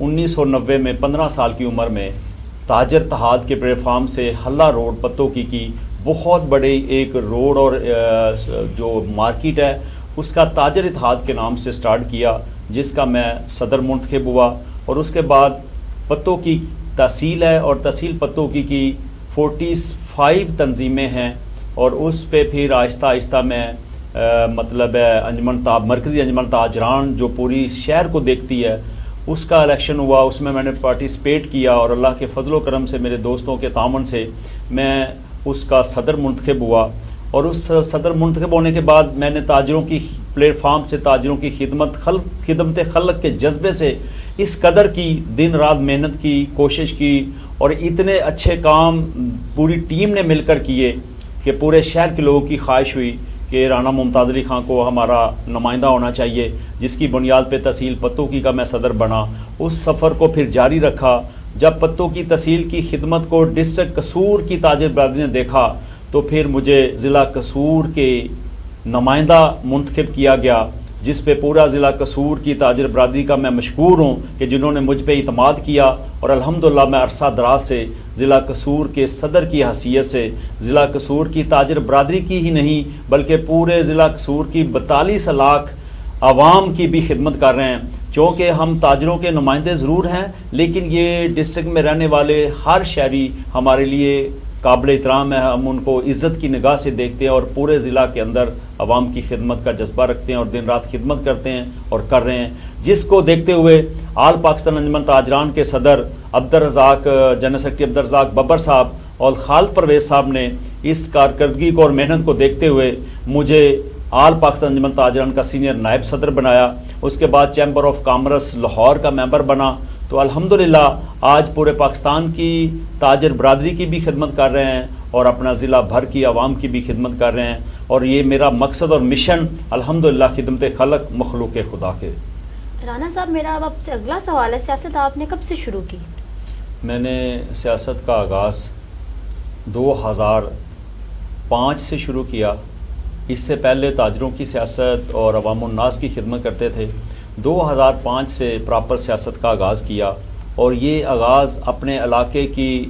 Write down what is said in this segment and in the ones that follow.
1990 میں 15 سال کی عمر میں تاجر اتحاد کے پلیٹ فارم سے حلہ روڈ پتوں کی بہت بڑے ایک روڈ اور جو مارکیٹ ہے اس کا تاجر اتحاد کے نام سے سٹارٹ کیا، جس کا میں صدر منتخب ہوا، اور اس کے بعد پتوں کی تحصیل ہے اور تحصیل پتوں کی 45 تنظیمیں ہیں، اور اس پہ پھر آہستہ آہستہ میں مطلب ہے مرکزی انجمن تاجران جو پوری شہر کو دیکھتی ہے اس کا الیکشن ہوا، اس میں نے پارٹیسپیٹ کیا، اور اللہ کے فضل و کرم سے میرے دوستوں کے تعاون سے میں اس کا صدر منتخب ہوا، اور اس صدر منتخب ہونے کے بعد میں نے تاجروں کی پلیٹ فارم سے تاجروں کی خدمت خلق کے جذبے سے اس قدر کی دن رات محنت کی، کوشش کی، اور اتنے اچھے کام پوری ٹیم نے مل کر کیے کہ پورے شہر کے لوگوں کی خواہش ہوئی کہ رانا ممتاز علی خان کو ہمارا نمائندہ ہونا چاہیے، جس کی بنیاد پہ تحصیل پتوں کا میں صدر بنا۔ اس سفر کو پھر جاری رکھا۔ جب پتوں کی تحصیل کی خدمت کو ڈسٹرکٹ قصور کی تاجر برادری نے دیکھا تو پھر مجھے ضلع قصور کے نمائندہ منتخب کیا گیا، جس پہ پورا ضلع قصور کی تاجر برادری کا میں مشکور ہوں کہ جنہوں نے مجھ پہ اعتماد کیا، اور الحمدللہ میں عرصہ دراز سے ضلع قصور کے صدر کی حیثیت سے ضلع قصور کی تاجر برادری کی ہی نہیں بلکہ پورے ضلع قصور کی 42 لاکھ عوام کی بھی خدمت کر رہے ہیں۔ چونکہ ہم تاجروں کے نمائندے ضرور ہیں، لیکن یہ ڈسٹرکٹ میں رہنے والے ہر شہری ہمارے لیے قابل احترام ہے، ہم ان کو عزت کی نگاہ سے دیکھتے ہیں، اور پورے ضلع کے اندر عوام کی خدمت کا جذبہ رکھتے ہیں اور دن رات خدمت کرتے ہیں اور کر رہے ہیں، جس کو دیکھتے ہوئے آل پاکستان انجمن تاجران کے صدر عبدالرزاق جنرل سیکرٹری عبدالرزاق ببر صاحب اور خالد پرویز صاحب نے اس کارکردگی کو اور محنت کو دیکھتے ہوئے مجھے آل پاکستان انجمن تاجران کا سینئر نائب صدر بنایا۔ اس کے بعد چیمبر آف کامرس لاہور کا ممبر بنا۔ تو الحمدللہ آج پورے پاکستان کی تاجر برادری کی بھی خدمت کر رہے ہیں اور اپنا ضلع بھر کی عوام کی بھی خدمت کر رہے ہیں، اور یہ میرا مقصد اور مشن الحمدللہ خدمت خلق مخلوق خدا کے۔ رانا صاحب، میرا اب آپ سے اگلا سوال ہے، سیاست آپ نے کب سے شروع کی؟ میں نے سیاست کا آغاز 2005 سے شروع کیا۔ اس سے پہلے تاجروں کی سیاست اور عوام الناس کی خدمت کرتے تھے۔ 2005 سے پراپر سیاست کا آغاز کیا، اور یہ آغاز اپنے علاقے کی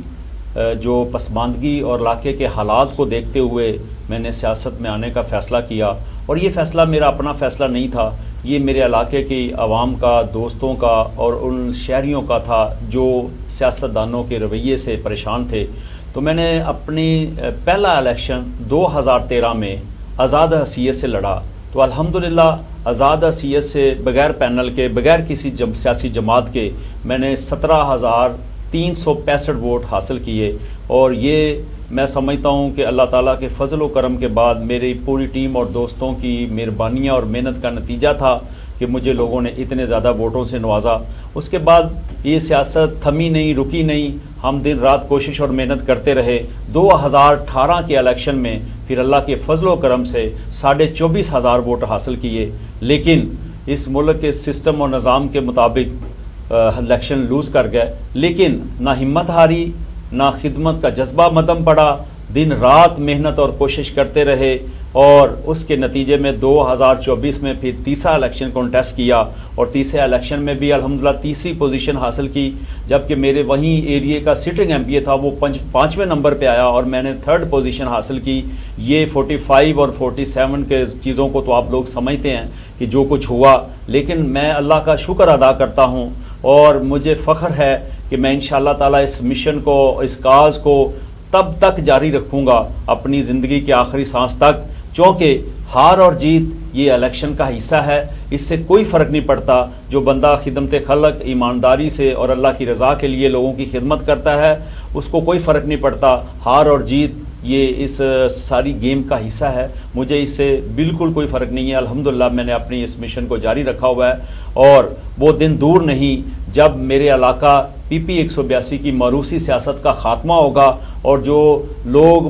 جو پسماندگی اور علاقے کے حالات کو دیکھتے ہوئے میں نے سیاست میں آنے کا فیصلہ کیا، اور یہ فیصلہ میرا اپنا فیصلہ نہیں تھا، یہ میرے علاقے کی عوام کا، دوستوں کا اور ان شہریوں کا تھا جو سیاستدانوں کے رویے سے پریشان تھے۔ تو میں نے اپنی پہلا الیکشن 2013 میں آزاد حیثیت سے لڑا، تو الحمدللہ آزاد حیثیت سے بغیر پینل کے، بغیر کسی سیاسی جماعت کے میں نے 17,365 ووٹ حاصل کیے، اور یہ میں سمجھتا ہوں کہ اللہ تعالیٰ کے فضل و کرم کے بعد میری پوری ٹیم اور دوستوں کی مہربانیاں اور محنت کا نتیجہ تھا کہ مجھے لوگوں نے اتنے زیادہ ووٹوں سے نوازا۔ اس کے بعد یہ سیاست تھمی نہیں، رکی نہیں، ہم دن رات کوشش اور محنت کرتے رہے۔ 2018 کے الیکشن میں پھر اللہ کے فضل و کرم سے 24,500 ووٹ حاصل کیے، لیکن اس ملک کے سسٹم اور نظام کے مطابق الیکشن لوز کر گئے، لیکن نہ ہمت ہاری، نہ خدمت کا جذبہ مدم پڑا، دن رات محنت اور کوشش کرتے رہے، اور اس کے نتیجے میں 2024 میں پھر تیسرا الیکشن کانٹیسٹ کیا، اور تیسرے الیکشن میں بھی الحمدللہ تیسری پوزیشن حاصل کی، جبکہ میرے وہیں ایریے کا سٹنگ ایم پی اے تھا وہ 5ویں نمبر پہ آیا اور میں نے 3rd پوزیشن حاصل کی۔ یہ 45 اور 47 کے چیزوں کو تو آپ لوگ سمجھتے ہیں کہ جو کچھ ہوا، لیکن میں اللہ کا شکر ادا کرتا ہوں، اور مجھے فخر ہے کہ میں انشاءاللہ تعالیٰ اس مشن کو، اس کاز کو تب تک جاری رکھوں گا اپنی زندگی کے آخری سانس تک، چونکہ ہار اور جیت یہ الیکشن کا حصہ ہے، اس سے کوئی فرق نہیں پڑتا۔ جو بندہ خدمت خلق ایمانداری سے اور اللہ کی رضا کے لیے لوگوں کی خدمت کرتا ہے اس کو کوئی فرق نہیں پڑتا، ہار اور جیت یہ اس ساری گیم کا حصہ ہے۔ مجھے اس سے بالکل کوئی فرق نہیں ہے، الحمدللہ میں نے اپنی اس مشن کو جاری رکھا ہوا ہے، اور وہ دن دور نہیں جب میرے علاقہ PP 182 کی موروثی سیاست کا خاتمہ ہوگا، اور جو لوگ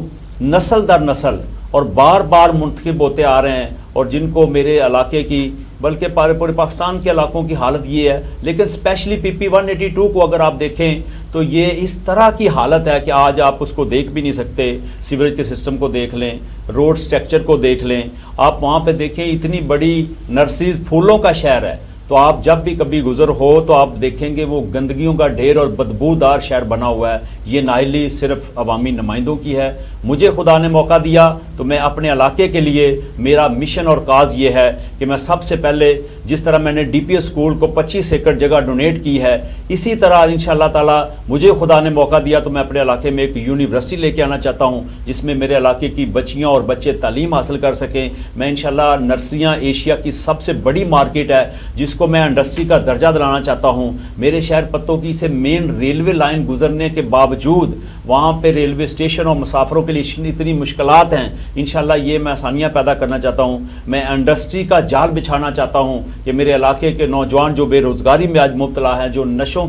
نسل در نسل اور بار بار منتخب ہوتے آ رہے ہیں، اور جن کو میرے علاقے کی بلکہ پورے پاکستان کے علاقوں کی حالت یہ ہے، لیکن اسپیشلی PP 182 کو اگر آپ دیکھیں تو یہ اس طرح کی حالت ہے کہ آج آپ اس کو دیکھ بھی نہیں سکتے۔ سیوریج کے سسٹم کو دیکھ لیں، روڈ سٹرکچر کو دیکھ لیں، آپ وہاں پہ دیکھیں اتنی بڑی نرسریز، پھولوں کا شہر ہے، تو آپ جب بھی کبھی گزر ہو تو آپ دیکھیں گے وہ گندگیوں کا ڈھیر اور بدبودار شہر بنا ہوا ہے. یہ نااہلی صرف عوامی نمائندوں کی ہے. مجھے خدا نے موقع دیا تو میں اپنے علاقے کے لیے میرا مشن اور کاز یہ ہے کہ میں سب سے پہلے جس طرح میں نے ڈی پی ایس اسکول کو 25 ایکڑ جگہ ڈونیٹ کی ہے, اسی طرح انشاءاللہ تعالی مجھے خدا نے موقع دیا تو میں اپنے علاقے میں ایک یونیورسٹی لے کے آنا چاہتا ہوں جس میں میرے علاقے کی بچیاں اور بچے تعلیم حاصل کر سکیں. میں انشاءاللہ نرسریاں ایشیا کی سب سے بڑی مارکیٹ ہے جس کو میں انڈسٹری کا درجہ دلانا چاہتا ہوں. میرے شہر پتوکی سے مین ریلوے لائن گزرنے کے باوجود وہاں پہ ریلوے اسٹیشن اور مسافروں کے لیے اتنی مشکلات ہیں. انشاءاللہ یہ میں آسانیاں پیدا کرنا چاہتا ہوں. میں انڈسٹری کا جال بچھانا چاہتا ہوں کہ میرے علاقے کے نوجوان جو بے روزگاری میں آج مبتلا ہیں, جو نشوں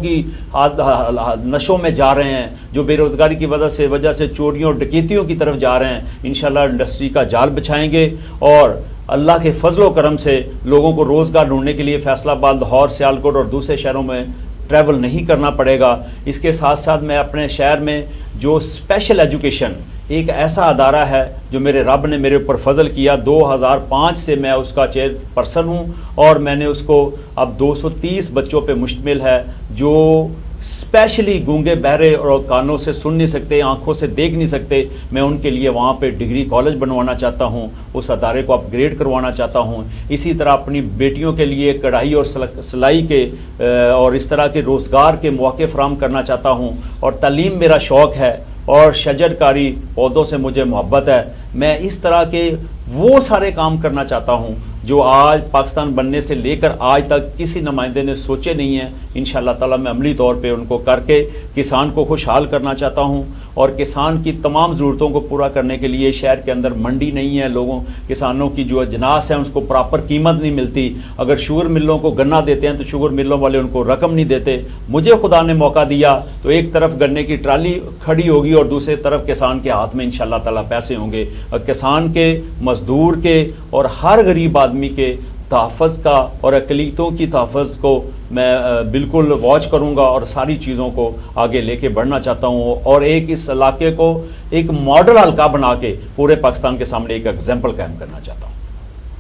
میں جا رہے ہیں, جو بے روزگاری کی وجہ سے چوریوں اور ڈکیتیوں کی طرف جا رہے ہیں, انشاءاللہ انڈسٹری کا جال بچھائیں گے اور اللہ کے فضل و کرم سے لوگوں کو روزگار ڈھونڈنے کے لیے فیصل آباد, لاہور, سیالکوٹ اور دوسرے شہروں میں ٹریول نہیں کرنا پڑے گا. اس کے ساتھ ساتھ میں اپنے شہر میں جو اسپیشل ایجوکیشن ایک ایسا ادارہ ہے جو میرے رب نے میرے اوپر فضل کیا, 2005 سے میں اس کا چیئر پرسن ہوں اور میں نے اس کو اب 230 بچوں پہ مشتمل ہے جو اسپیشلی گونگے بہرے اور کانوں سے سن نہیں سکتے, آنکھوں سے دیکھ نہیں سکتے. میں ان کے لیے وہاں پہ ڈگری کالج بنوانا چاہتا ہوں, اس ادارے کو اپ گریڈ کروانا چاہتا ہوں. اسی طرح اپنی بیٹیوں کے لیے کڑھائی اور سلائی کے اور اس طرح کے روزگار کے مواقع فراہم کرنا چاہتا ہوں. اور تعلیم میرا شوق ہے اور شجر کاری پودوں سے مجھے محبت ہے. میں اس طرح کے وہ سارے کام کرنا چاہتا ہوں جو آج پاکستان بننے سے لے کر آج تک کسی نمائندے نے سوچے نہیں ہیں. انشاءاللہ تعالی میں عملی طور پہ ان کو کر کے کسان کو خوشحال کرنا چاہتا ہوں اور کسان کی تمام ضرورتوں کو پورا کرنے کے لیے شہر کے اندر منڈی نہیں ہے, کسانوں کی جو اجناس ہیں اس کو پراپر قیمت نہیں ملتی. اگر شوگر ملوں کو گنا دیتے ہیں تو شوگر ملوں والے ان کو رقم نہیں دیتے. مجھے خدا نے موقع دیا تو ایک طرف گنے کی ٹرالی کھڑی ہوگی اور دوسرے طرف کسان کے ہاتھ میں انشاءاللہ تعالی پیسے ہوں گے. اور کسان کے, مزدور کے اور ہر غریب آدمی کے تحفظ کا اور اقلیتوں کی تحفظ کو میں بالکل واچ کروں گا اور ساری چیزوں کو آگے لے کے بڑھنا چاہتا ہوں اور ایک اس علاقے کو ایک ماڈل حلقہ بنا کے پورے پاکستان کے سامنے ایک ایگزامپل قائم کرنا چاہتا ہوں.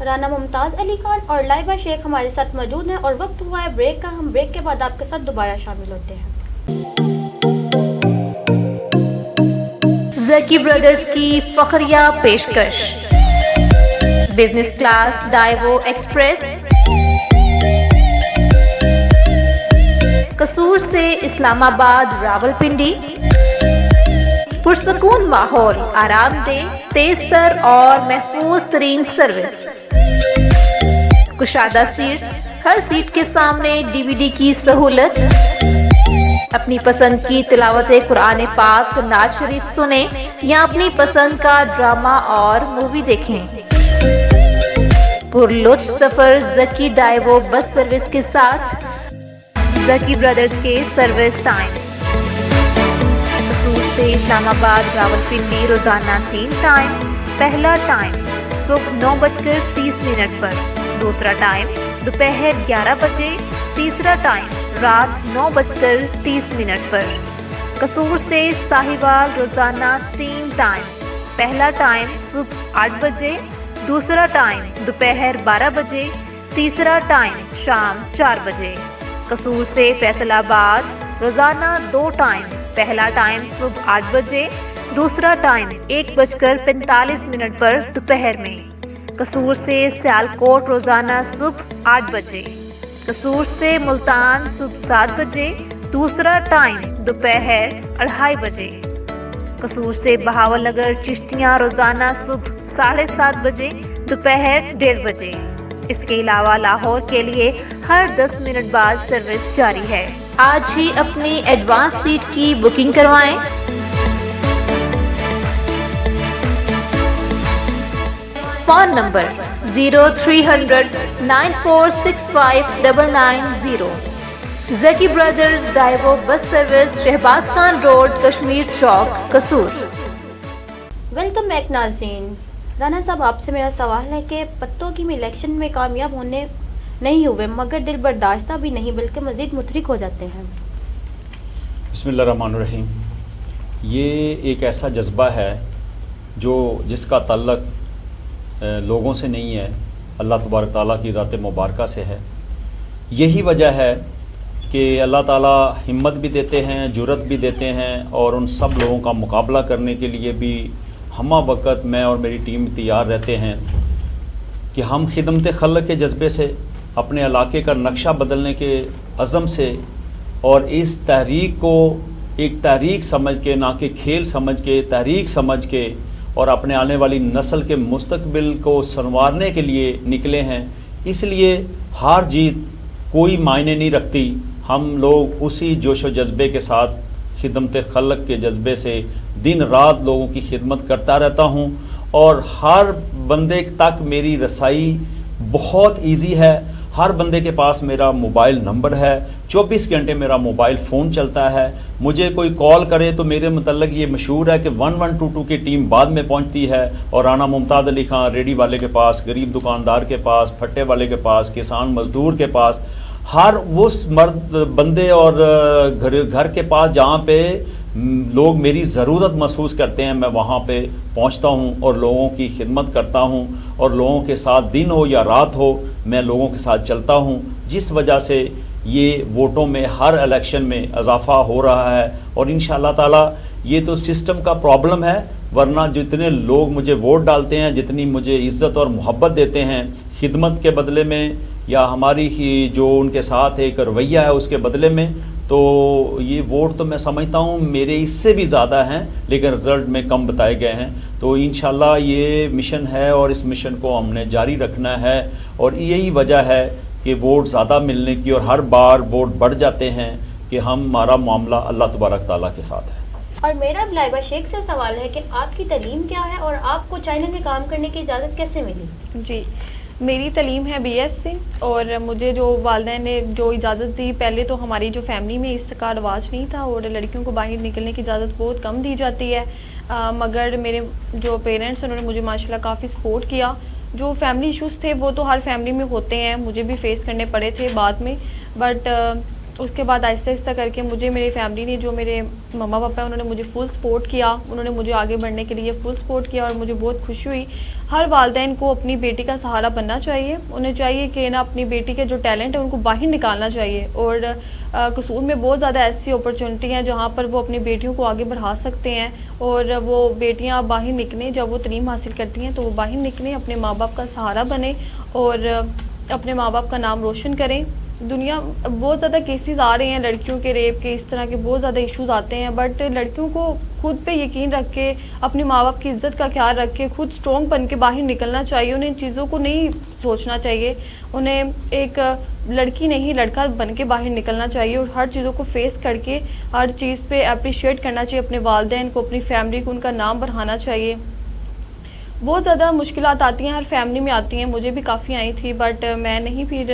رانا ممتاز علی خان اور لائبہ شیخ ہمارے ساتھ موجود ہیں اور وقت ہوا ہے بریک کا. ہم بریک کے بعد آپ کے ساتھ دوبارہ شامل ہوتے ہیں. زکی برادرز کی فخریہ پیشکش, بزنس کلاس ڈائیو ایکسپریس, قصور سے اسلام آباد راولپنڈی, پرسکون ماحول, آرام دہ, تیز تر اور محفوظ ترین سروس, کشادہ سیٹس, ہر سیٹ کے سامنے DVD کی سہولت. اپنی پسند کی تلاوت قرآن پاک, نعت شریف سنیں یا اپنی پسند کا ڈرامہ اور مووی دیکھیں. پرلطف سفر زکی ڈائیو بس سروس کے ساتھ. زکی برادرز کے سروس ٹائمز: قصور سے اسلام آباد راولپنڈی روزانہ 3 ٹائم. پہلا ٹائم صبح 9:30 پر, دوسرا ٹائم دوپہر 11 بجے, تیسرا ٹائم رات 9:30 پر. قصور سے ساہیوال روزانہ 3 ٹائم. پہلا ٹائم صبح 8 بجے, دوسرا ٹائم دوپہر 12 بجے, تیسرا ٹائم شام 4 بجے. قصور سے فیصل آباد روزانہ 2 ٹائم. پہلا ٹائم صبح 8 بجے, دوسرا ٹائم 1:45 پر دوپہر میں. قصور سے سیالکوٹ روزانہ صبح 8 بجے. قصور سے ملتان صبح 7 بجے, دوسرا ٹائم دوپہر 2:30 بجے. قصور سے بہاول نگر چشتیاں روزانہ صبح 7:30 بجے, دوپہر 1:30 بجے. اس کے علاوہ لاہور کے لیے ہر 10 منٹ بعد سروس جاری ہے. آج ہی اپنی ایڈوانس سیٹ کی بکنگ کروائیں. Phone number 0300 9465 990. Zaki brothers Daewoo bus service, Shahbaz Khan road, Kashmir Chowk, Kasur. Welcome back ناظرین. رانا صاحب, آپ سے میرا سوال ہے کہ پتوں کی الیکشن میں کامیاب ہونے نہیں ہوئے مگر دل برداشتہ بھی نہیں بلکہ مزید متحرک ہو جاتے ہیں. بسم اللہ الرحمن الرحیم. یہ ایک ایسا جذبہ ہے جس کا تعلق لوگوں سے نہیں ہے, اللہ تبارک تعالیٰ کی ذات مبارکہ سے ہے. یہی وجہ ہے کہ اللہ تعالیٰ ہمت بھی دیتے ہیں، جرت بھی دیتے ہیں، اور ان سب لوگوں کا مقابلہ کرنے کے لیے بھی ہمہ وقت میں اور میری ٹیم تیار رہتے ہیں کہ ہم خدمت خلق کے جذبے سے، اپنے علاقے کا نقشہ بدلنے کے عزم سے، اور اس تحریک کو ایک تحریک سمجھ کے، نہ کہ کھیل سمجھ کے، تحریک سمجھ کے، اور اپنے آنے والی نسل کے مستقبل کو سنوارنے کے لیے نکلے ہیں۔ اس لیے ہار جیت کوئی معنی نہیں رکھتی، ہم لوگ اسی جوش و جذبے کے ساتھ، خدمت خلق کے جذبے سے دن رات لوگوں کی خدمت کرتا رہتا ہوں، اور ہر بندے تک میری رسائی بہت ایزی ہے۔ ہر بندے کے پاس میرا موبائل نمبر ہے، 24 گھنٹے میرا موبائل فون چلتا ہے۔ مجھے کوئی کال کرے تو میرے متعلق یہ مشہور ہے کہ 1122 کی ٹیم بعد میں پہنچتی ہے، اور رانا ممتاز علی خان ریڈی والے کے پاس، غریب دکاندار کے پاس، پھٹے والے کے پاس، کسان مزدور کے پاس، ہر اس مرد بندے اور گھر کے پاس جہاں پہ لوگ میری ضرورت محسوس کرتے ہیں، میں وہاں پہ پہنچتا ہوں اور لوگوں کی خدمت کرتا ہوں، اور لوگوں کے ساتھ دن ہو یا رات ہو میں لوگوں کے ساتھ چلتا ہوں، جس وجہ سے یہ ووٹوں میں ہر الیکشن میں اضافہ ہو رہا ہے۔ اور انشاءاللہ تعالی یہ تو سسٹم کا پرابلم ہے، ورنہ جتنے لوگ مجھے ووٹ ڈالتے ہیں، جتنی مجھے عزت اور محبت دیتے ہیں خدمت کے بدلے میں، یا ہماری ہی جو ان کے ساتھ ایک رویہ ہے اس کے بدلے میں، تو یہ ووٹ تو میں سمجھتا ہوں میرے اس سے بھی زیادہ ہیں، لیکن رزلٹ میں کم بتائے گئے ہیں۔ تو انشاءاللہ یہ مشن ہے، اور اس مشن کو ہم نے جاری رکھنا ہے، اور یہی وجہ ہے کہ ووٹ زیادہ ملنے کی، اور ہر بار ووٹ بڑھ جاتے ہیں، کہ ہمارا معاملہ اللہ تبارک تعالیٰ کے ساتھ ہے۔ اور میرا لائبہ شیخ سے سوال ہے کہ آپ کی تعلیم کیا ہے، اور آپ کو چینل میں کام کرنے کی اجازت کیسے ملی؟ جی، میری تعلیم ہے BS سے، اور مجھے جو والدین نے جو اجازت دی، پہلے تو ہماری جو فیملی میں اس کا رواج نہیں تھا، اور لڑکیوں کو باہر نکلنے کی اجازت بہت کم دی جاتی ہے، مگر میرے جو پیرنٹس ہیں انہوں نے مجھے ماشاءاللہ کافی سپورٹ کیا۔ جو فیملی ایشوز تھے وہ تو ہر فیملی میں ہوتے ہیں، مجھے بھی فیس کرنے پڑے تھے بعد میں، بٹ اس کے بعد آہستہ آہستہ کر کے مجھے میری فیملی نے، جو میرے مما پاپا ہیں، انہوں نے مجھے فل سپورٹ کیا، انہوں نے مجھے آگے بڑھنے کے لیے فل سپورٹ کیا، اور مجھے بہت خوشی ہوئی۔ ہر والدین کو اپنی بیٹی کا سہارا بننا چاہیے، انہیں چاہیے کہ نا اپنی بیٹی کے جو ٹیلنٹ ہے ان کو باہر نکالنا چاہیے، اور قصور میں بہت زیادہ ایسی اپرچونٹی ہیں جہاں پر وہ اپنی بیٹیوں کو آگے بڑھا سکتے ہیں، اور وہ بیٹیاں باہر نکلیں، جب وہ تعلیم حاصل کرتی ہیں تو وہ باہر نکلیں، اپنے ماں باپ کا سہارا بنیں، اور اپنے ماں باپ کا نام روشن کریں۔ دنیا بہت زیادہ کیسز آ رہے ہیں لڑکیوں کے ریپ کے، اس طرح کے بہت زیادہ ایشوز آتے ہیں، بٹ لڑکیوں کو خود پہ یقین رکھ کے، اپنے ماں باپ کی عزت کا خیال رکھ کے، خود اسٹرانگ بن کے باہر نکلنا چاہیے۔ انہیں ان چیزوں کو نہیں سوچنا چاہیے، انہیں ایک لڑکی نہیں لڑکا بن کے باہر نکلنا چاہیے، اور ہر چیزوں کو فیس کر کے ہر چیز پہ اپریشیٹ کرنا چاہیے، اپنے والدین کو، اپنی فیملی کو، ان کا نام بڑھانا چاہیے۔ بہت زیادہ مشکلات آتی ہیں، ہر فیملی میں آتی ہیں، مجھے بھی کافی آئی تھی، بٹ میں نہیں پھر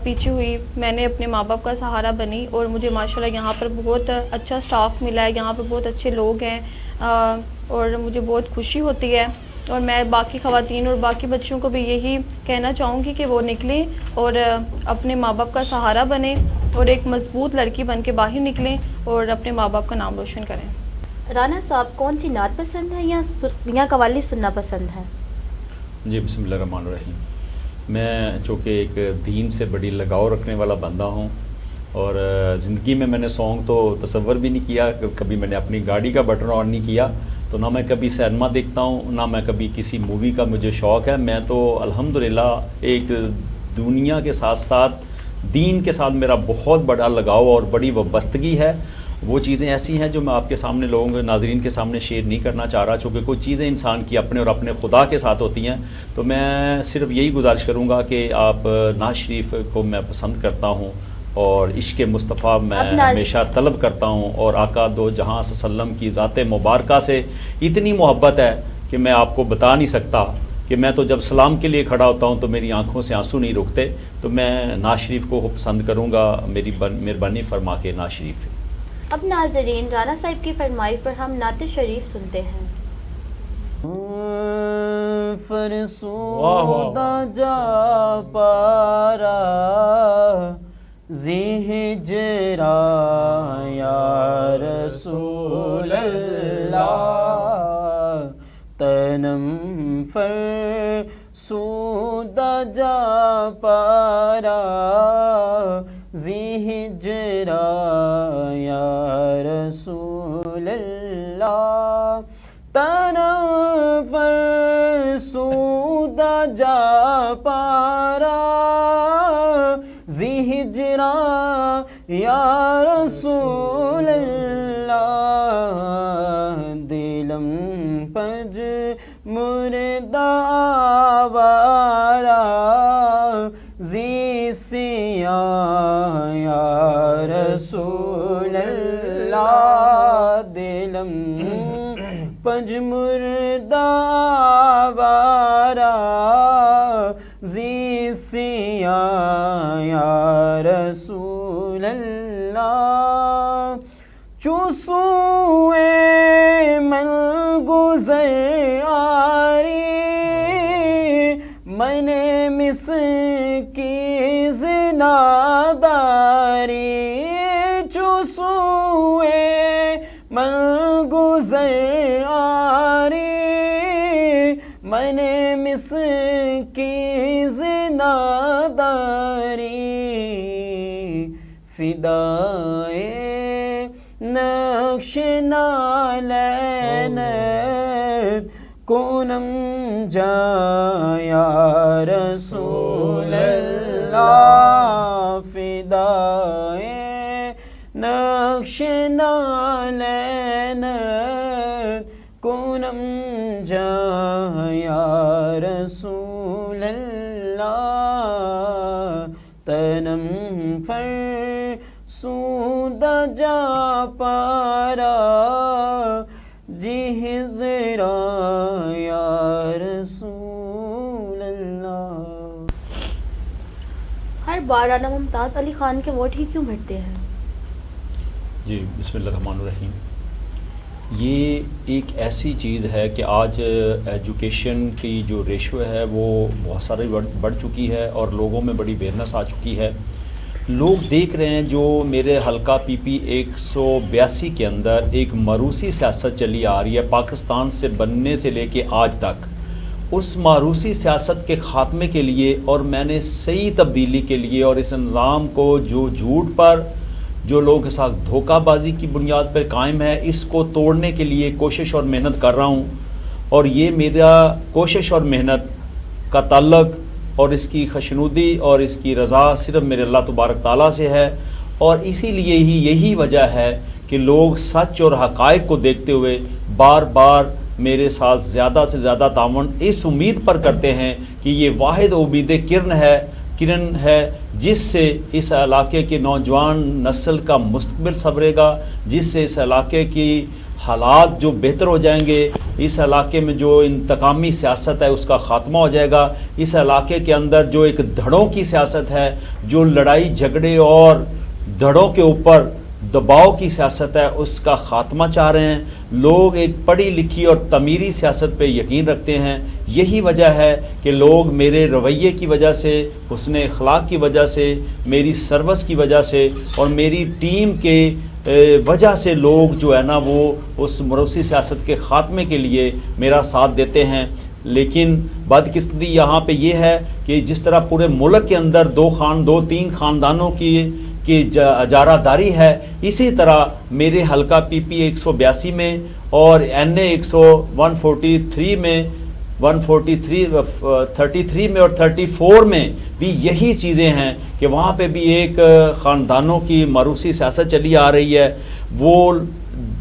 پیچھے ہوئی، میں نے اپنے ماں باپ کا سہارا بنی، اور مجھے ماشاءاللہ یہاں پر بہت اچھا سٹاف ملا ہے، یہاں پر بہت اچھے لوگ ہیں، اور مجھے بہت خوشی ہوتی ہے۔ اور میں باقی خواتین اور باقی بچوں کو بھی یہی کہنا چاہوں گی کہ وہ نکلیں اور اپنے ماں باپ کا سہارا بنیں، اور ایک مضبوط لڑکی بن کے باہر نکلیں، اور اپنے ماں باپ کا نام روشن کریں۔ رانا صاحب کون سی نعت پسند ہے یا قوالی سننا پسند ہے؟ جی بسم اللہ الرحمن الرحیم۔ میں چونکہ ایک دین سے بڑی لگاؤ رکھنے والا بندہ ہوں، اور زندگی میں نے سانگ تو تصور بھی نہیں کیا، کبھی میں نے اپنی گاڑی کا بٹن آن نہیں کیا، تو نہ میں کبھی سینما دیکھتا ہوں، نہ میں کبھی کسی مووی کا مجھے شوق ہے۔ میں تو الحمدللہ ایک دنیا کے ساتھ ساتھ دین کے ساتھ میرا بہت بڑا لگاؤ اور بڑی وابستگی ہے۔ وہ چیزیں ایسی ہیں جو میں آپ کے سامنے لوگوں کے ناظرین کے سامنے شیئر نہیں کرنا چاہ رہا، چونکہ کوئی چیزیں انسان کی اپنے اور اپنے خدا کے ساتھ ہوتی ہیں۔ تو میں صرف یہی گزارش کروں گا کہ آپ نعت شریف کو میں پسند کرتا ہوں، اور عشق مصطفیٰ میں ہمیشہ طلب کرتا ہوں، اور آقا دو جہاں صلی اللہ علیہ وسلم کی ذات مبارکہ سے اتنی محبت ہے کہ میں آپ کو بتا نہیں سکتا، کہ میں تو جب سلام کے لیے کھڑا ہوتا ہوں تو میری آنکھوں سے آنسو نہیں رکتے۔ تو میں نعت شریف کو پسند کروں گا، میری مہربانی فرما کے نعت شریف۔ اب ناظرین رانا صاحب کی فرمائش پر ہم نعت شریف سنتے ہیں۔ فرسودہ جا پارا ہجرا یا رسول اللہ، تنم فرسودہ جا پارا ذی ہجرا یا رسول اللہ تنم فرسودہ جا پارا ذی ہجرا یا رسول اللہ دلم پج مردہ آوارا ذی سیاہ یا رسول اللہ دلم پج مردہ آوارا ذی سیاہ یا رسول اللہ چوسوئے من گزر آری من مس کی زناداری چوسوئے من گزر آری من مس کی زناداری فدائے نقش نالینت کونم جا یا رسول اللہ فدائے نقش نالینت کونم جا یا رسول اللہ تنم فرسودہ جا پارا جی ہجرا یا رسول اللہ. ہر بار رانا ممتاز علی خان کے ووٹ ہی کیوں بھرتے ہیں؟ جی بسم اللہ الرحمن الرحیم. یہ ایک ایسی چیز ہے کہ آج ایجوکیشن کی جو ریشو ہے وہ بہت ساری بڑھ چکی ہے اور لوگوں میں بڑی اویئرنیس آ چکی ہے. لوگ دیکھ رہے ہیں جو میرے حلقہ پی پی 182 کے اندر ایک موروثی سیاست چلی آ رہی ہے پاکستان سے بننے سے لے کے آج تک. اس موروثی سیاست کے خاتمے کے لیے اور میں نے صحیح تبدیلی کے لیے اور اس نظام کو جو جھوٹ پر جو لوگوں کے ساتھ دھوکہ بازی کی بنیاد پر قائم ہے اس کو توڑنے کے لیے کوشش اور محنت کر رہا ہوں. اور یہ میرا کوشش اور محنت کا تعلق اور اس کی خشنودی اور اس کی رضا صرف میرے اللہ تبارک تعالیٰ سے ہے. اور اسی لیے ہی یہی وجہ ہے کہ لوگ سچ اور حقائق کو دیکھتے ہوئے بار بار میرے ساتھ زیادہ سے زیادہ تعاون اس امید پر کرتے ہیں کہ یہ واحد امید کرن ہے جس سے اس علاقے کے نوجوان نسل کا مستقبل سنورے گا، جس سے اس علاقے کی حالات جو بہتر ہو جائیں گے، اس علاقے میں جو انتقامی سیاست ہے اس کا خاتمہ ہو جائے گا، اس علاقے کے اندر جو ایک دھڑوں کی سیاست ہے، جو لڑائی جھگڑے اور دھڑوں کے اوپر دباؤ کی سیاست ہے اس کا خاتمہ چاہ رہے ہیں. لوگ ایک پڑھی لکھی اور تعمیری سیاست پہ یقین رکھتے ہیں. یہی وجہ ہے کہ لوگ میرے رویے کی وجہ سے، حسن اخلاق کی وجہ سے، میری سروس کی وجہ سے اور میری ٹیم کے وجہ سے لوگ جو ہے نا وہ اس موروثی سیاست کے خاتمے کے لیے میرا ساتھ دیتے ہیں. لیکن بدقسمتی یہاں پہ یہ ہے کہ جس طرح پورے ملک کے اندر دو تین خاندانوں کی اجارہ داری ہے، اسی طرح میرے حلقہ پی پی 182 میں اور این اے 143 میں 133 میں اور 34 میں بھی یہی چیزیں ہیں کہ وہاں پہ بھی ایک خاندانوں کی موروثی سیاست چلی آ رہی ہے. وہ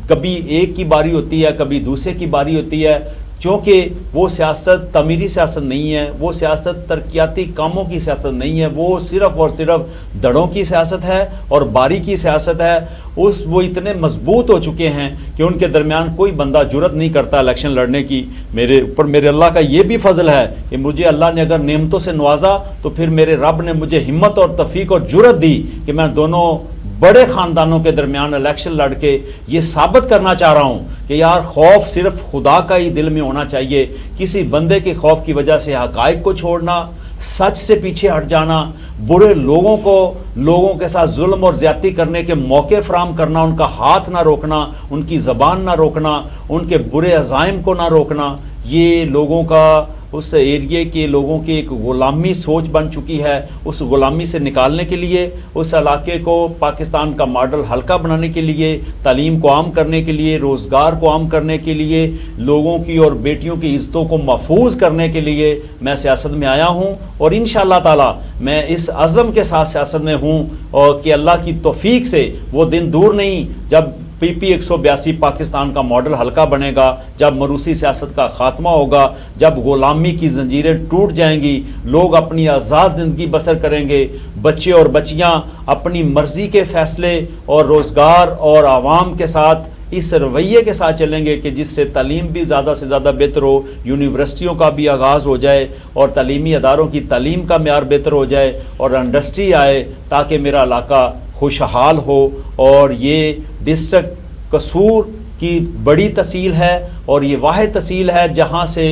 کبھی ایک کی باری ہوتی ہے، کبھی دوسرے کی باری ہوتی ہے. چونکہ وہ سیاست تعمیری سیاست نہیں ہے، وہ سیاست ترقیاتی کاموں کی سیاست نہیں ہے، وہ صرف اور صرف دڑوں کی سیاست ہے اور باری کی سیاست ہے. وہ اتنے مضبوط ہو چکے ہیں کہ ان کے درمیان کوئی بندہ جرت نہیں کرتا الیکشن لڑنے کی. میرے اوپر میرے اللہ کا یہ بھی فضل ہے کہ مجھے اللہ نے اگر نعمتوں سے نوازا تو پھر میرے رب نے مجھے ہمت اور توفیق اور جرت دی کہ میں دونوں بڑے خاندانوں کے درمیان الیکشن لڑ کے یہ ثابت کرنا چاہ رہا ہوں کہ یار خوف صرف خدا کا ہی دل میں ہونا چاہیے. کسی بندے کے خوف کی وجہ سے حقائق کو چھوڑنا، سچ سے پیچھے ہٹ جانا، برے لوگوں کے ساتھ ظلم اور زیادتی کرنے کے موقع فراہم کرنا، ان کا ہاتھ نہ روکنا، ان کی زبان نہ روکنا، ان کے برے عزائم کو نہ روکنا، یہ لوگوں کا اس ایریے کے لوگوں کی ایک غلامی سوچ بن چکی ہے. اس غلامی سے نکالنے کے لیے، اس علاقے کو پاکستان کا ماڈل حلقہ بنانے کے لیے، تعلیم کو عام کرنے کے لیے، روزگار کو عام کرنے کے لیے، لوگوں کی اور بیٹیوں کی عزتوں کو محفوظ کرنے کے لیے میں سیاست میں آیا ہوں. اور انشاءاللہ تعالی میں اس عزم کے ساتھ سیاست میں ہوں، اور کہ اللہ کی توفیق سے وہ دن دور نہیں جب PP 182 پاکستان کا ماڈل حلقہ بنے گا، جب مروثی سیاست کا خاتمہ ہوگا، جب غلامی کی زنجیریں ٹوٹ جائیں گی، لوگ اپنی آزاد زندگی بسر کریں گے، بچے اور بچیاں اپنی مرضی کے فیصلے اور روزگار اور عوام کے ساتھ اس رویے کے ساتھ چلیں گے کہ جس سے تعلیم بھی زیادہ سے زیادہ بہتر ہو، یونیورسٹیوں کا بھی آغاز ہو جائے اور تعلیمی اداروں کی تعلیم کا معیار بہتر ہو جائے اور انڈسٹری آئے، تاکہ میرا علاقہ خوشحال ہو. اور یہ ڈسٹرکٹ قصور کی بڑی تحصیل ہے اور یہ واحد تحصیل ہے جہاں سے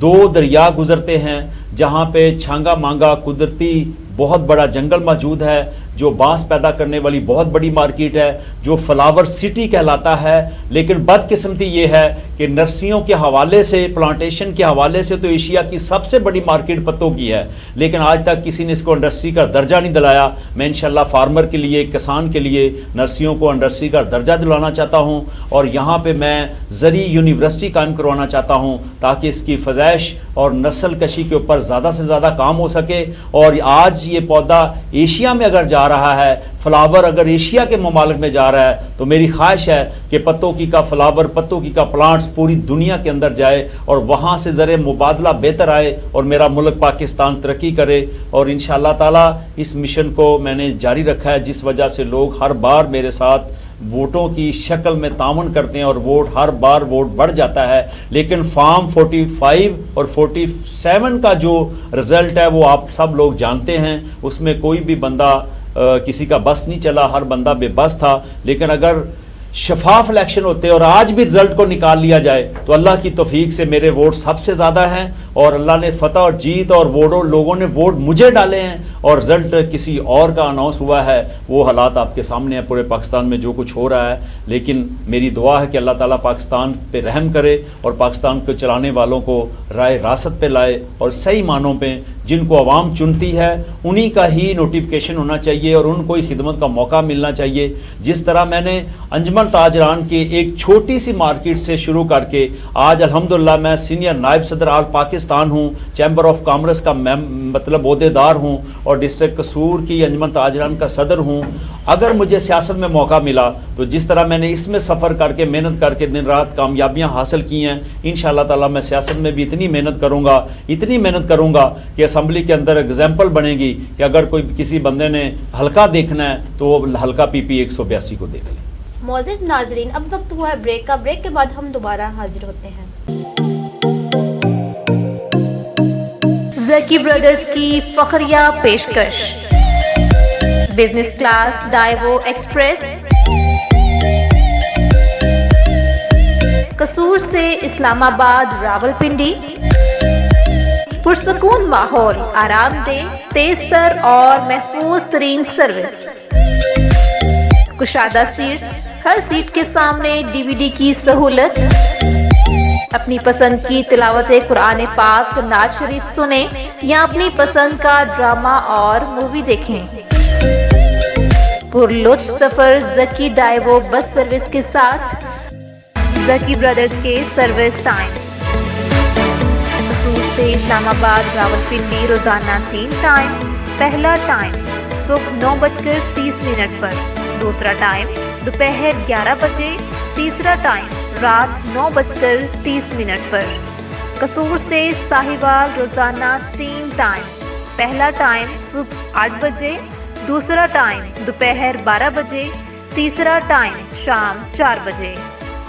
2 دریا گزرتے ہیں، جہاں پہ چھانگا مانگا قدرتی بہت بڑا جنگل موجود ہے، جو بانس پیدا کرنے والی بہت بڑی مارکیٹ ہے، جو فلاور سٹی کہلاتا ہے. لیکن بدقسمتی یہ ہے کہ نرسریوں کے حوالے سے، پلانٹیشن کے حوالے سے تو ایشیا کی سب سے بڑی مارکیٹ پتوں کی ہے، لیکن آج تک کسی نے اس کو انڈسٹری کا درجہ نہیں دلایا. میں انشاءاللہ فارمر کے لیے، کسان کے لیے نرسریوں کو انڈسٹری کا درجہ دلانا چاہتا ہوں، اور یہاں پہ میں زرعی یونیورسٹی قائم کروانا چاہتا ہوں تاکہ اس کی فزائش اور نسل کشی کے اوپر زیادہ سے زیادہ کام ہو سکے. اور آج یہ پودا ایشیا میں اگر جا رہا ہے، فلاور اگر ایشیا کے ممالک میں جا رہا ہے، تو میری خواہش ہے کہ پتوں کی کا فلاور، پتوں کی کا پلانٹس پوری دنیا کے اندر جائے اور وہاں سے زر مبادلہ بہتر آئے اور میرا ملک پاکستان ترقی کرے. اور انشاءاللہ تعالی اس مشن کو میں نے جاری رکھا ہے، جس وجہ سے لوگ ہر بار میرے ساتھ ووٹوں کی شکل میں تعاون کرتے ہیں اور ہر بار ووٹ بڑھ جاتا ہے. لیکن فارم 45 اور 47 کا جو رزلٹ ہے وہ آپ سب لوگ جانتے ہیں، اس میں کوئی بھی بندہ کسی کا بس نہیں چلا، ہر بندہ بے بس تھا. لیکن اگر شفاف الیکشن ہوتے اور آج بھی رزلٹ کو نکال لیا جائے تو اللہ کی توفیق سے میرے ووٹ سب سے زیادہ ہیں، اور اللہ نے فتح اور جیت اور لوگوں نے ووٹ مجھے ڈالے ہیں، اور رزلٹ کسی اور کا اناؤنس ہوا ہے. وہ حالات آپ کے سامنے ہیں، پورے پاکستان میں جو کچھ ہو رہا ہے. لیکن میری دعا ہے کہ اللہ تعالیٰ پاکستان پہ رحم کرے اور پاکستان کو چلانے والوں کو رائے راست پہ لائے، اور صحیح معنوں پہ جن کو عوام چنتی ہے انہی کا ہی نوٹیفیکیشن ہونا چاہیے اور ان کو ہی خدمت کا موقع ملنا چاہیے. جس طرح میں نے انجمن تاجران کے ایک چھوٹی سی مارکیٹ سے شروع کر کے آج الحمدللہ میں سینئر نائب صدر آل پاکستان ہوں، چیمبر آف کامرس کا عہدے دار ہوں، اور ڈسٹرکٹ قصور کی انجمن تاجران کا صدر ہوں. اگر مجھے سیاست میں موقع ملا تو جس طرح میں نے اس میں سفر کر کے محنت کر کے دن رات کامیابیاں حاصل کی ہیں، انشاءاللہ تعالیٰ میں سیاست میں بھی اتنی محنت کروں گا کہ اسمبلی کے اندر ایگزامپل بنے گی کہ اگر کوئی کسی بندے نے حلقہ دیکھنا ہے تو وہ حلقہ PP 182 کو دیکھ لے. معزز ناظرین، اب وقت ہوا ہے بریک کا. بریک کے بعد ہم دوبارہ حاضر ہوتے ہیں. زکی برادرز کی فخریہ پیشکش، بزنس کلاس ڈائیوو ایکسپریس، قصور سے اسلام آباد راولپنڈی، پرسکون ماحول، آرام دہ، تیز تر اور محفوظ ترین سروس، کشادہ سیٹس، ہر سیٹ کے سامنے DVD کی سہولت، اپنی پسند کی تلاوت قرآن پاک، نعت شریف سنیں یا اپنی پسند کا ڈرامہ اور مووی دیکھیں. پرلطف سفر زکی ڈائیوو بس سروس کے ساتھ. زکی برادرز کے سروس ٹائمز: قصور سے اسلام آباد راولپنڈی روزانہ 3 ٹائم. پہلا ٹائم صبح 9:30 پر، دوسرا ٹائم دوپہر 11 بجے، تیسرا ٹائم رات 9:30 پر. قصور سے ساہیوال روزانہ 3 ٹائم. پہلا ٹائم صبح 8 بجے، دوسرا ٹائم دوپہر 12 بجے، تیسرا ٹائم شام 4 بجے.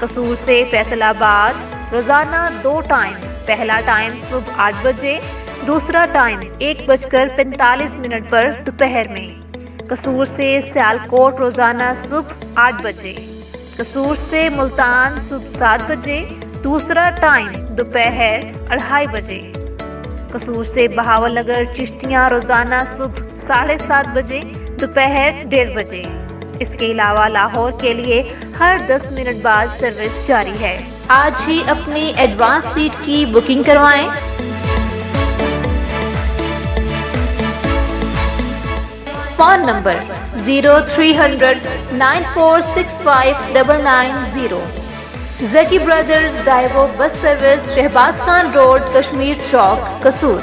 قصور سے فیصل آباد روزانہ 2 ٹائم. پہلا ٹائم صبح 8 بجے، دوسرا ٹائم 1:45 پر دوپہر میں. قصور سے سیالکوٹ روزانہ صبح 8 بجے. قصور سے ملتان صبح 7 بجے، دوسرا ٹائم دوپہر 2:30 بجے. قصور سے بہاول نگر چشتیاں روزانہ صبح 7:30 بجے، دوپہر 1:30 بجے. اس کے علاوہ لاہور کے لیے ہر 10 منٹ بعد سروس جاری ہے. آج ہی اپنی ایڈوانس سیٹ کی بکنگ کروائیں. Phone number 0300 9465 Zaki Brothers Daiwo Bus Service, Shehbaz Khan Road, Kashmir Chowk, Kasoor.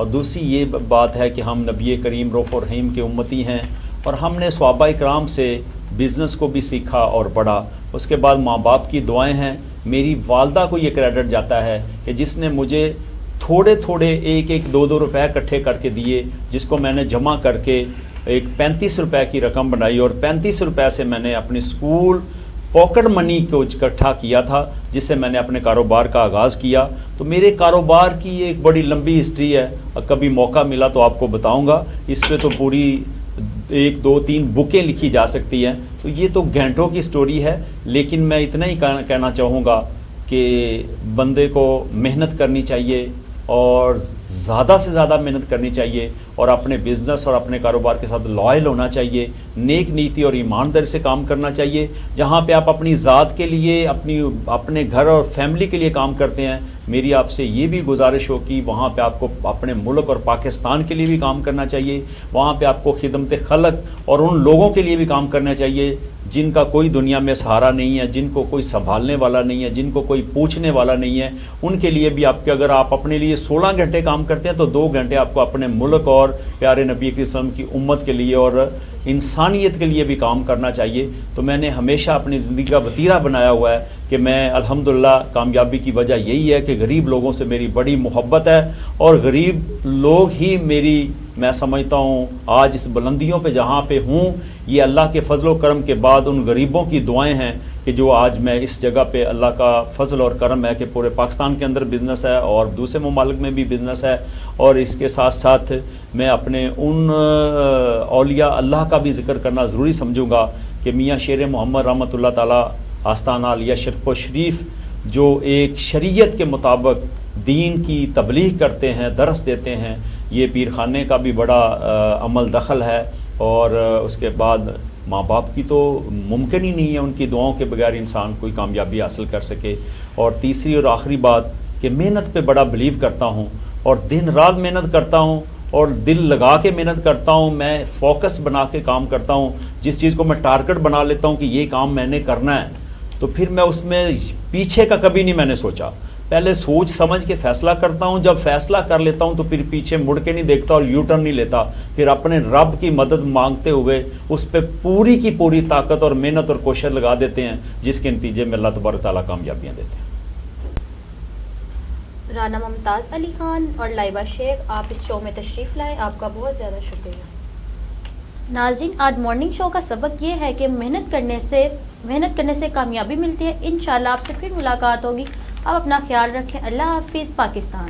اور دوسری یہ بات ہے کہ ہم نبی کریم رؤوف الرحیم کے امتی ہیں اور ہم نے صحابہ اکرام سے بزنس کو بھی سیکھا اور پڑھا. اس کے بعد ماں باپ کی دعائیں ہیں. میری والدہ کو یہ کریڈٹ جاتا ہے کہ جس نے مجھے تھوڑے تھوڑے 1-2 روپے اکٹھے کر کے دیے, جس کو میں نے جمع کر کے ایک 35 روپے کی رقم بنائی اور 35 روپے سے میں نے اپنی اسکول پاکٹ منی کو اکٹھا کیا تھا, جس سے میں نے اپنے کاروبار کا آغاز کیا. تو میرے کاروبار کی ایک بڑی لمبی ہسٹری ہے, کبھی موقع ملا تو آپ کو بتاؤں گا. اس پہ تو پوری 1-2-3 بکیں لکھی جا سکتی ہیں. تو یہ تو گھنٹوں کی سٹوری ہے, لیکن میں اتنا ہی کہنا چاہوں گا کہ بندے کو محنت کرنی چاہیے اور زیادہ سے زیادہ محنت کرنی چاہیے اور اپنے بزنس اور اپنے کاروبار کے ساتھ لائل ہونا چاہیے, نیک نیتی اور ایمانداری سے کام کرنا چاہیے. جہاں پہ آپ اپنی ذات کے لیے, اپنے گھر اور فیملی کے لیے کام کرتے ہیں, میری آپ سے یہ بھی گزارش ہو کہ وہاں پہ آپ کو اپنے ملک اور پاکستان کے لیے بھی کام کرنا چاہیے. وہاں پہ آپ کو خدمت خلق اور ان لوگوں کے لیے بھی کام کرنا چاہیے جن کا کوئی دنیا میں سہارا نہیں ہے, جن کو کوئی سنبھالنے والا نہیں ہے, جن کو کوئی پوچھنے والا نہیں ہے. ان کے لیے بھی آپ کے, اگر آپ اپنے لیے 16 گھنٹے کام کرتے ہیں تو 2 گھنٹے آپ کو اپنے ملک اور پیارے نبی کریم صلی اللہ علیہ وسلم کی امت کے لیے اور انسانیت کے لیے بھی کام کرنا چاہیے. تو میں نے ہمیشہ اپنی زندگی کا وتیرہ بنایا ہوا ہے کہ میں الحمدللہ کامیابی کی وجہ یہی ہے کہ غریب لوگوں سے میری بڑی محبت ہے اور غریب لوگ ہی میری, میں سمجھتا ہوں آج اس بلندیوں پہ جہاں پہ ہوں, یہ اللہ کے فضل و کرم کے بعد ان غریبوں کی دعائیں ہیں کہ جو آج میں اس جگہ پہ, اللہ کا فضل اور کرم ہے کہ پورے پاکستان کے اندر بزنس ہے اور دوسرے ممالک میں بھی بزنس ہے. اور اس کے ساتھ ساتھ میں اپنے ان اولیاء اللہ کا بھی ذکر کرنا ضروری سمجھوں گا کہ میاں شیر محمد رحمۃ اللہ تعالیٰ آستانہ علیہ شرف و شریف, جو ایک شریعت کے مطابق دین کی تبلیغ کرتے ہیں, درس دیتے ہیں. یہ پیر خانے کا بھی بڑا عمل دخل ہے. اور اس کے بعد ماں باپ کی تو ممکن ہی نہیں ہے, ان کی دعاؤں کے بغیر انسان کوئی کامیابی حاصل کر سکے. اور تیسری اور آخری بات کہ محنت پہ بڑا بلیو کرتا ہوں اور دن رات محنت کرتا ہوں اور دل لگا کے محنت کرتا ہوں. میں فوکس بنا کے کام کرتا ہوں. جس چیز کو میں ٹارگٹ بنا لیتا ہوں کہ یہ کام میں نے کرنا ہے, تو پھر میں اس میں پیچھے کا کبھی نہیں میں نے سوچا. پہلے سوچ سمجھ کے فیصلہ کرتا ہوں, جب فیصلہ کر لیتا ہوں تو پھر پیچھے مڑ کے نہیں دیکھتا اور یو ٹرن نہیں لیتا. پھر اپنے رب کی مدد مانگتے ہوئے اس پہ پوری کی پوری طاقت اور محنت اور کوشش لگا دیتے ہیں, جس کے نتیجے میں اللہ تبارک تعالیٰ کامیابیاں دیتے ہیں. رانا ممتاز علی خان اور لائبہ شیخ, آپ اس شو میں تشریف لائے, آپ کا بہت زیادہ شکریہ. ناظرین, آج مارننگ شو کا سبق یہ ہے کہ محنت کرنے سے کامیابی ملتی ہے. انشاءاللہ آپ سے پھر ملاقات ہوگی. آپ اپنا خیال رکھیں. اللہ حافظ. پاکستان.